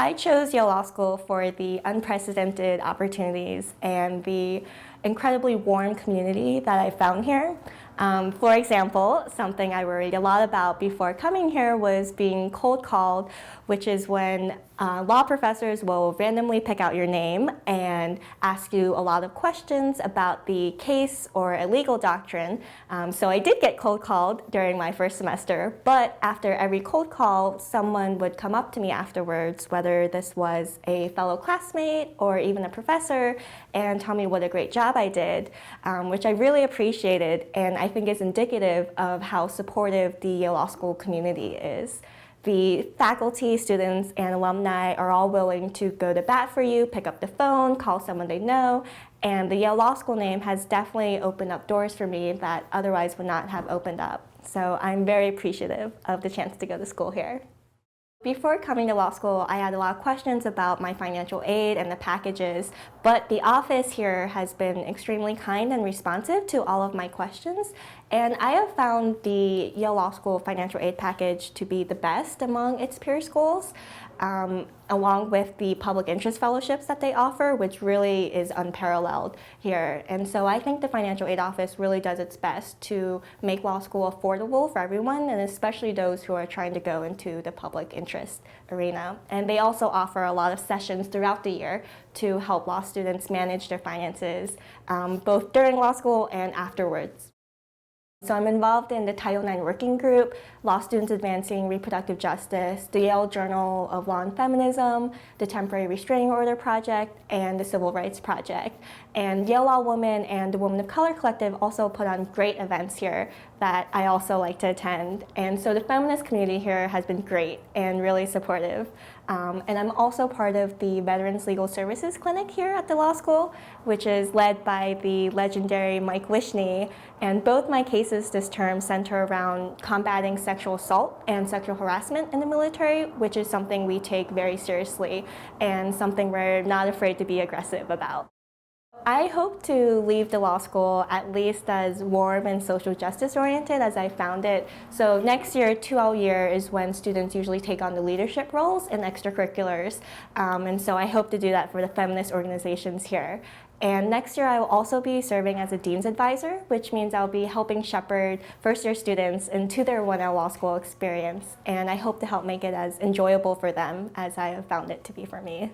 I chose Yale Law School for the unprecedented opportunities and the incredibly warm community that I found here. For example, something I worried a lot about before coming here was being cold called, which is when law professors will randomly pick out your name and ask you a lot of questions about the case or a legal doctrine. So I did get cold called during my first semester, but after every cold call, someone would come up to me afterwards, whether this was a fellow classmate or even a professor, and tell me what a great job I did, which I really appreciated, and I think is indicative of how supportive the Yale Law School community is. The faculty, students, and alumni are all willing to go to bat for you, pick up the phone, call someone they know, and the Yale Law School name has definitely opened up doors for me that otherwise would not have opened up. So I'm very appreciative of the chance to go to school here. Before coming to law school, I had a lot of questions about my financial aid and the packages, but the office here has been extremely kind and responsive to all of my questions, and I have found the Yale Law School financial aid package to be the best among its peer schools, along with the public interest fellowships that they offer, which really is unparalleled here. And so I think the financial aid office really does its best to make law school affordable for everyone, and especially those who are trying to go into the public interest arena. And they also offer a lot of sessions throughout the year to help law students manage their finances, both during law school and afterwards. So I'm involved in the Title IX Working Group, Law Students Advancing Reproductive Justice, the Yale Journal of Law and Feminism, the Temporary Restraining Order Project, and the Civil Rights Project. And Yale Law Women and the Women of Color Collective also put on great events here that I also like to attend. And so the feminist community here has been great and really supportive. And I'm also part of the Veterans Legal Services Clinic here at the law school, which is led by the legendary Mike Wishney. And both my cases this term center around combating sexual assault and sexual harassment in the military, which is something we take very seriously and something we're not afraid to be aggressive about. I hope to leave the law school at least as warm and social justice oriented as I found it. So next year, 2L year, is when students usually take on the leadership roles in extracurriculars. And so I hope to do that for the feminist organizations here. And next year I will also be serving as a Dean's Advisor, which means I'll be helping shepherd first-year students into their 1L law school experience. And I hope to help make it as enjoyable for them as I have found it to be for me.